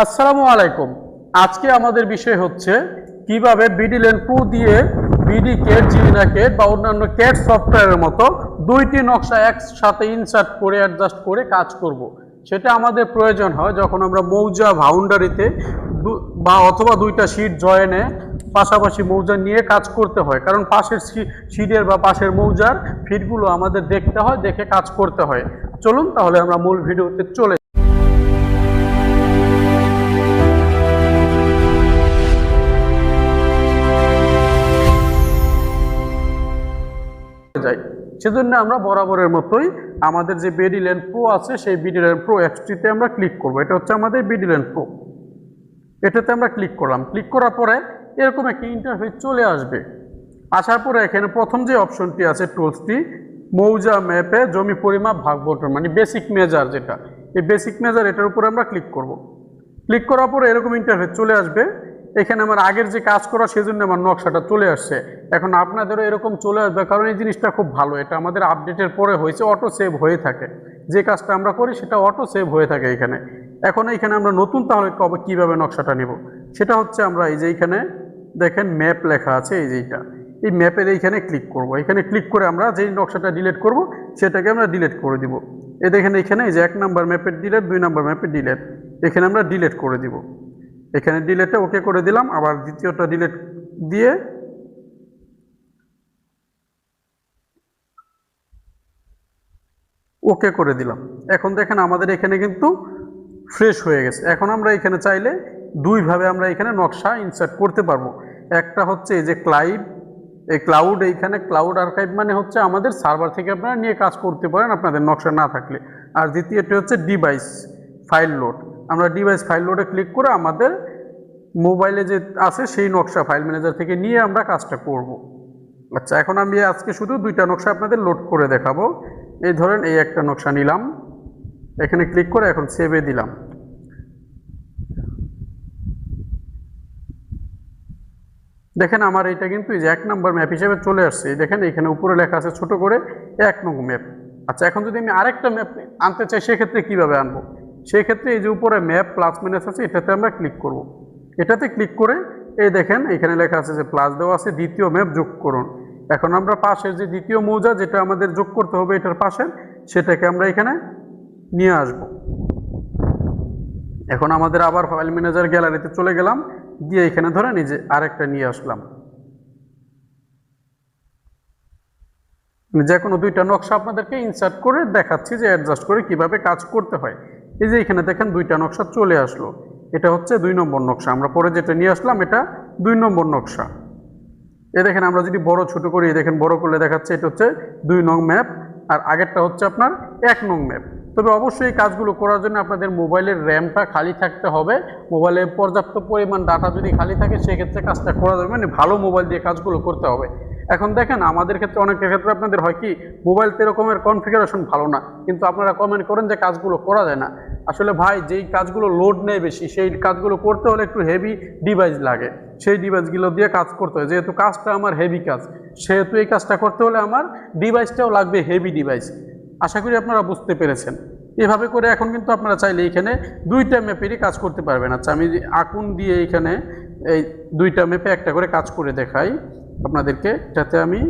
আসসালামু আলাইকুম। আজকে আমাদের বিষয় হচ্ছে কিভাবে বিডিলেন প্রো দিয়ে বিডি কেট, জিনা কেট বা অন্যান্য কেট সফটওয়্যারের মতো দুইটি নকশা একসাথে ইনসার্ট করে অ্যাডজাস্ট করে কাজ করব। সেটা আমাদের প্রয়োজন হয় যখন আমরা মৌজা বাউন্ডারিতে বা অথবা দুইটা শীট জয়েনে পাশাপাশি মৌজা নিয়ে কাজ করতে হয়, কারণ পাশের শীটের বা পাশের মৌজার ফিটগুলো আমাদের দেখতে হয়, দেখে কাজ করতে হয়। চলুন তাহলে আমরা মূল ভিডিওতে চলে যাই। সেজন্য আমরা বরাবরের মতোই আমাদের যে বিডিলেন প্রো আছে সেই বিডিলেন প্রো অ্যাপসটিতে আমরা ক্লিক করব। এটা হচ্ছে আমাদের বিডিলেন প্রো। এটাতে আমরা ক্লিক করলাম। ক্লিক করার পরে এরকম একটা ইন্টারফেস চলে আসবে। আসার পরে এখানে প্রথম যে অপশনটি আছে টুলসটি, মৌজা ম্যাপে জমি পরিমাপ ভাগ বন্টন, মানে বেসিক মেজার, যেটা এই বেসিক মেজার, এটার উপরে আমরা ক্লিক করব। ক্লিক করার পরে এরকম ইন্টারফেস চলে আসবে। এখানে আমার আগের যে কাজ করা সেজন্য আমার নকশাটা চলে আসছে। এখন আপনাদেরও এরকম চলে আসবে, কারণ এই জিনিসটা খুব ভালো। এটা আমাদের আপডেটের পরে হয়েছে, অটো সেভ হয়ে থাকে। যে কাজটা আমরা করি সেটা অটো সেভ হয়ে থাকে এখানে। এখন এইখানে আমরা নতুন তাহলে কীভাবে নকশাটা নেব, সেটা হচ্ছে আমরা এই যে এইখানে দেখেন ম্যাপ লেখা আছে, এই যে এইটা, এই ম্যাপের এইখানে ক্লিক করব। এখানে ক্লিক করে আমরা যেই নকশাটা ডিলিট করব সেটাকে আমরা ডিলিট করে দিব। এই দেখেন এখানে এই যে 1 নম্বর ম্যাপের ডিলিট, 2 নম্বর ম্যাপের ডিলিট, এখানে আমরা ডিলিট করে দিব। এখানে ডিলেটে ওকে করে দিলাম, আবার দ্বিতীয়টা ডিলেট দিয়ে ওকে করে দিলাম। এখন দেখেন আমাদের এখানে কিন্তু ফ্রেশ হয়ে গেছে। এখন আমরা এখানে চাইলে দুইভাবে আমরা এখানে নকশা ইনসার্ট করতে পারবো। একটা হচ্ছে এই যে ক্লাউড, এইখানে ক্লাউড আর্কাইভ মানে হচ্ছে আমাদের সার্ভার থেকে আপনারা নিয়ে কাজ করতে পারেন আপনাদের নকশা না থাকলে। আর দ্বিতীয়টি হচ্ছে ডিভাইস ফাইল লোড। আমরা ডিভাইস ফাইল লোডে ক্লিক করে আমাদের মোবাইলে যে আছে সেই নকশা ফাইল ম্যানেজার থেকে নিয়ে আমরা কাজটা করব। আচ্ছা, এখন আমি আজকে শুধু দুইটা নকশা আপনাদের লোড করে দেখাবো। এই ধরেন এই একটা নকশা নিলাম, এখানে ক্লিক করে এখন সেভে দিলাম। দেখেন আমার এইটা কিন্তু এই যে 1 নম্বর ম্যাপ হিসেবে চলে আসছে। দেখেন এখানে উপরে লেখা আছে ছোট করে 1 নং ম্যাপ। আচ্ছা, এখন যদি আমি আরেকটা ম্যাপ আনতে চাই সেক্ষেত্রে কিভাবে আনবো? সেক্ষেত্রে এই যে উপরে ম্যাপ প্লাস মাইনাস আছে, এটাতে আমরা ক্লিক করব। এটাতে ক্লিক করে এই দেখেন এখানে লেখা আছে যে প্লাস দেওয়া আছে, দ্বিতীয় ম্যাপ যোগ করুন। এখন আমরা পাশের যে দ্বিতীয় মৌজা যেটা আমাদের যোগ করতে হবে এটার পাশে, সেটাকে আমরা এখানে নিয়ে আসব। এখন আমাদের আবার ফাইল ম্যানেজার গ্যালারিতে চলে গেলাম, গিয়ে এখানে ধরেন এই যে আরেকটা নিয়ে আসলাম। যে কোনো দুইটা নকশা আপনাদেরকে ইনসার্ট করে দেখাচ্ছি যে অ্যাডজাস্ট করে কিভাবে কাজ করতে হয়। এই যে এখানে দেখেন দুইটা নকশা চলে আসলো। এটা হচ্ছে 2 নম্বর নকশা, আমরা পরে যেটা নিয়ে আসলাম এটা 2 নম্বর নকশা। এ দেখেন আমরা যদি বড় ছোট করি, দেখেন বড় করলে দেখাচ্ছে এটা হচ্ছে 2 নং ম্যাপ, আর আগেরটা হচ্ছে আপনার 1 নং ম্যাপ। তবে অবশ্যই এই কাজগুলো করার জন্য আপনাদের মোবাইলের র্যামটা খালি থাকতে হবে। মোবাইলে পর্যাপ্ত পরিমাণ ডাটা যদি খালি থাকে সেক্ষেত্রে কাজটা করা যাবে, মানে ভালো মোবাইল দিয়ে কাজগুলো করতে হবে। এখন দেখেন আমাদের ক্ষেত্রে, অনেকের ক্ষেত্রে আপনাদের হয় কি মোবাইল তো এরকমের কনফিগারেশন ভালো না, কিন্তু আপনারা কমেন্ট করেন যে কাজগুলো করা যায় না। আসলে ভাই, যেই কাজগুলো লোড নেয় বেশি সেই কাজগুলো করতে হলে একটু হেভি ডিভাইস লাগে, সেই ডিভাইসগুলো দিয়ে কাজ করতে হয়। যেহেতু কাজটা আমার হেভি কাজ, সেহেতু এই কাজটা করতে হলে আমার ডিভাইসটাও লাগবে হেভি ডিভাইস। আশা করি আপনারা বুঝতে পেরেছেন। এভাবে করে এখন কিন্তু আপনারা চাইলে এখানে দুইটা ম্যাপেরই কাজ করতে পারবেন। আচ্ছা, আমি আকুন দিয়ে এখানে এই দুইটা ম্যাপে একটা করে কাজ করে দেখাই আপনাদেরকে, যাতে আমি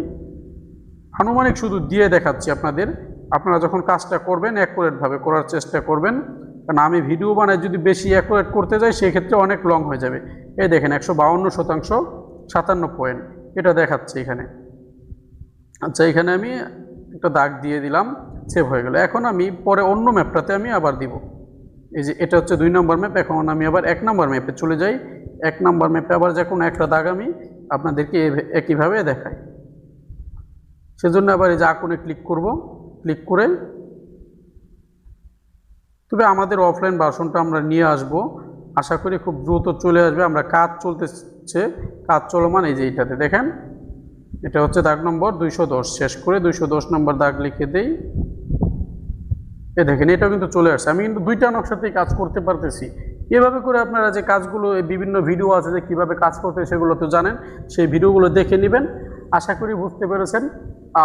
আনুমানিক শুধু দিয়ে দেখাচ্ছি আপনাদের। আপনারা যখন কাজটা করবেন অ্যাকুরেটভাবে করার চেষ্টা করবেন, কারণ আমি ভিডিও বানাই যদি বেশি অ্যাকুরেট করতে যাই সেক্ষেত্রে অনেক লং হয়ে যাবে। এই দেখেন 152% 57 পয়েন্ট এটা দেখাচ্ছে এখানে। আচ্ছা, এখানে আমি একটা দাগ দিয়ে দিলাম, সেভ হয়ে গেল। এখন আমি পরে অন্য ম্যাপটাতে আমি আবার দিব। এই যে এটা হচ্ছে 2 নম্বর ম্যাপ, এখন আমি আবার 1 নম্বর ম্যাপে চলে যাই। 1 নম্বর ম্যাপে আবার যে কোনো একটা দাগ আমি আপনাদেরকে একইভাবে দেখাই। সেজন্য আবার এই যে আইকনে ক্লিক করব, ক্লিক করে তবে আমাদের অফলাইন ভার্সনটা আমরা নিয়ে আসব। আশা করি খুব দ্রুত চলে আসবে। আমরা কাজ চলতেছে, কাজ চলমান। এই যে এইটাতে দেখেন এটা হচ্ছে দাগ নম্বর 210, শেষ করে 210 নম্বর দাগ লিখে দেই। এ দেখেন এটাও কিন্তু চলে আসছে। আমি কিন্তু দুইটা নকশাতেই কাজ করতে পারতেছি। এভাবে করে আপনারা যে কাজগুলো, বিভিন্ন ভিডিও আছে যে কীভাবে কাজ করতে, সেগুলো তো জানেন, সেই ভিডিওগুলো দেখে নেবেন। আশা করি বুঝতে পেরেছেন।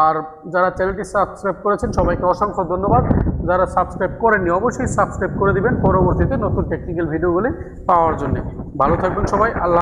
আর যারা চ্যানেলটি সাবস্ক্রাইব করেছেন সবাইকে অসংখ্য ধন্যবাদ। যারা সাবস্ক্রাইব করেননি অবশ্যই সাবস্ক্রাইব করে দিবেন পরবর্তীতে নতুন টেকনিক্যাল ভিডিওগুলি পাওয়ার জন্য। ভালো থাকবেন সবাই। আল্লাহ।